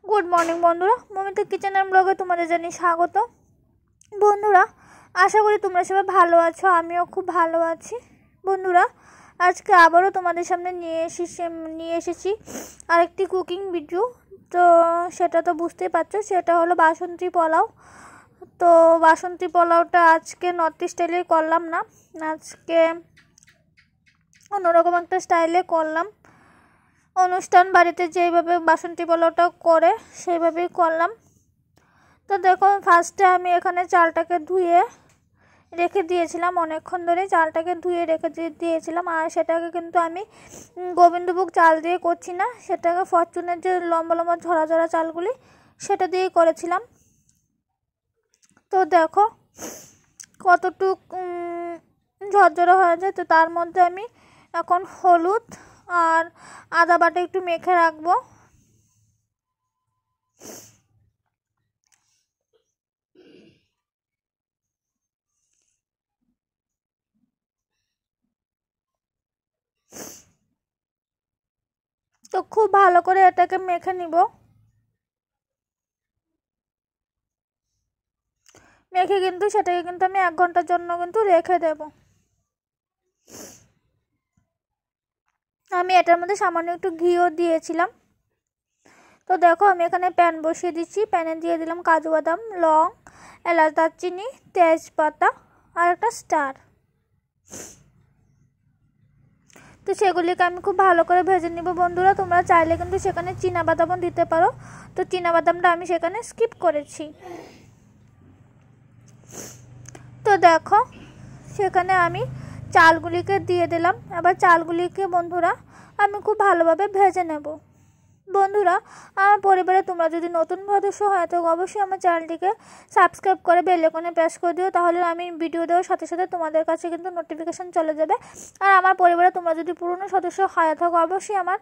Good morning বন্ধুরা, Momita kitchen and ব্লগে তোমাদের জানাই স্বাগত। বন্ধুরা, আশা করি তোমরা সবাই ভালো আছো, আমিও খুব ভালো আছি। বন্ধুরা, আজকে আবারও তোমাদের সামনে নিয়ে এসেছি আরেকটি কুকিং ভিডিও। তো সেটা তো বুঝতেই পারছো, সেটা হলো বাসন্তী পোলাও। তো বাসন্তী পোলাওটা আজকে নর্থ স্টাইলে করলাম না, আজকে অন্যরকম একটা স্টাইলে করলাম। অনুষ্ঠান বাড়িতে যেভাবে বাসন্তী পোলাওটা করে সেইভাবেই করলাম। তো দেখো, ফার্স্টে আমি এখানে চালটাকে ধুয়ে রেখে দিয়েছিলাম, অনেকক্ষণ ধরে চালটাকে ধুয়ে রেখে দিয়েছিলাম। আর সেটাকে কিন্তু আমি গোবিন্দভোগ চাল দিয়ে করছি না, সেটাকে ফরচুনের যে লম্বা লম্বা ঝরা ঝরা চালগুলি সেটা দিয়েই করেছিলাম। তো দেখো কতটুক ঝরঝরা হয়ে যায়। তো তার মধ্যে আমি এখন হলুদ আর আদা বাটা একটু মেখে রাখবো। তো খুব ভালো করে এটাকে মেখে নিব। মেখে কিন্তু সেটাকে কিন্তু আমি 1 ঘন্টার জন্য কিন্তু রেখে দেব। আমি এটার মধ্যে সামান্য একটু ঘিও দিয়েছিলাম। তো দেখো, আমি এখানে প্যান বসিয়ে দিচ্ছি, প্যানে দিয়ে দিলাম কাজু বাদাম, লং, এলাচ, দারচিনি, তেজপাতা আর একটা স্টার। তো সেগুলিকে আমি খুব ভালো করে ভেজে নিব। বন্ধুরা, তোমরা চাইলে কিন্তু সেখানে চীনাবাদামও দিতে পারো। তো চীনাবাদামটা আমি সেখানে স্কিপ করেছি। তো দেখো, সেখানে আমি চালগুলিকে দিয়ে দিলাম। আবার চালগুলিকে বন্ধুরা আমি খুব ভালোভাবে ভেজে নেব। বন্ধুরা, আমার পরিবারে তোমরা যদি নতুন সদস্য হয় তো অবশ্যই আমার চ্যানেলটিকে সাবস্ক্রাইব করে বেল আইকনে প্রেস করে দিও, তাহলে আমি ভিডিও দেওয়ার সাথে সাথে তোমাদের কাছে কিন্তু নোটিফিকেশান চলে যাবে। আর আমার পরিবারে তোমরা যদি পুরনো সদস্য হয়ে থাকো অবশ্যই আমার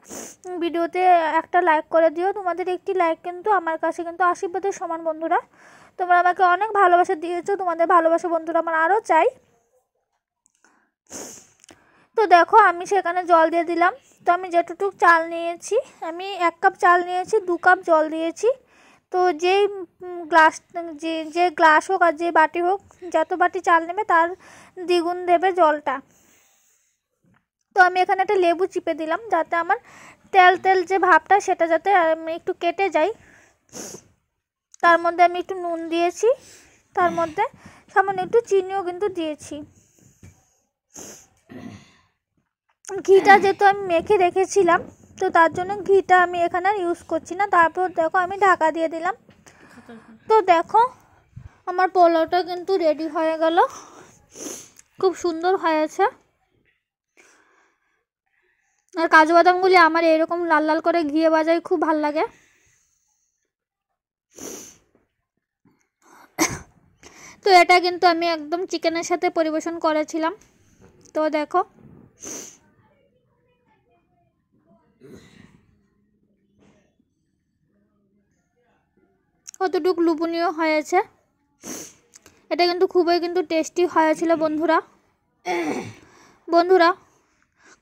ভিডিওতে একটা লাইক করে দিও। তোমাদের একটি লাইক কিন্তু আমার কাছে কিন্তু আশীর্বাদের সমান। বন্ধুরা, তোমরা আমাকে অনেক ভালোবাসা দিয়েছো, তোমাদের ভালোবাসা বন্ধুরা আমার আরও চাই। তো দেখো, আমি সেখানে জল দিয়ে দিলাম। তো আমি যেটুকু চাল নিয়েছি, আমি 1 কাপ চাল নিয়েছি, 2 কাপ জল দিয়েছি। তো যেই গ্লাস যে গ্লাস হোক আর যে বাটি হোক, যত বাটি চাল নেবে তার দ্বিগুণ দেবে জলটা। তো আমি এখানে একটা লেবু চিপে দিলাম, যাতে আমার তেল তেল যে ভাবটা সেটা যাতে একটু কেটে যায়। তার মধ্যে আমি একটু নুন দিয়েছি, তার মধ্যে সামান্য একটু চিনিও কিন্তু দিয়েছি। ঘিটা যেহেতু আমি মেখে রেখেছিলাম, তো তার জন্য ঘিটা আমি এখানে আর ইউজ করছি না। তারপর দেখো, আমি ঢাকা দিয়ে দিলাম। তো দেখো, আমার পোলাওটা কিন্তু রেডি হয়ে গেল, খুব সুন্দর হয়েছে। আর কাজু বাদামগুলি আমার এরকম লাল লাল করে ঘিয়ে ভাজাই খুব ভাল লাগে। তো এটা কিন্তু আমি একদম চিকেনের সাথে পরিবেশন করেছিলাম। তো দেখো, কতটুকু লোভনীয় হয়েছে। এটা কিন্তু খুবই কিন্তু টেস্টি হয়েছিল বন্ধুরা। বন্ধুরা,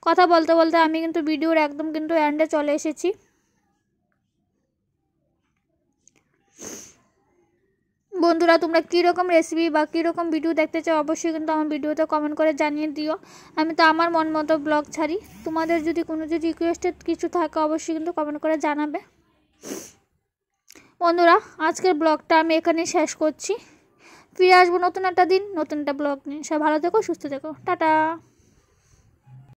কথা বলতে বলতে আমি কিন্তু ভিডিওর একদম কিন্তু এন্ডে চলে এসেছি। বন্ধুরা, তোমরা কীরকম রেসিপি বা কীরকম ভিডিও দেখতে চাও অবশ্যই কিন্তু আমার ভিডিওতে কমেন্ট করে জানিয়ে দিও। আমি তো আমার মন মতো ব্লগ ছাড়ি। তোমাদের যদি কোনো রিকোয়েস্টেড কিছু থাকে অবশ্যই কিন্তু কমেন্ট করে জানাবে। বন্ধুরা, আজকের ব্লগটা আমি এখানেই শেষ করছি। ফিরে আসবো নতুন একটা দিন, নতুন একটা ব্লগ নিয়ে। সবাই ভালো থেকো, সুস্থ থেকো, টাটা।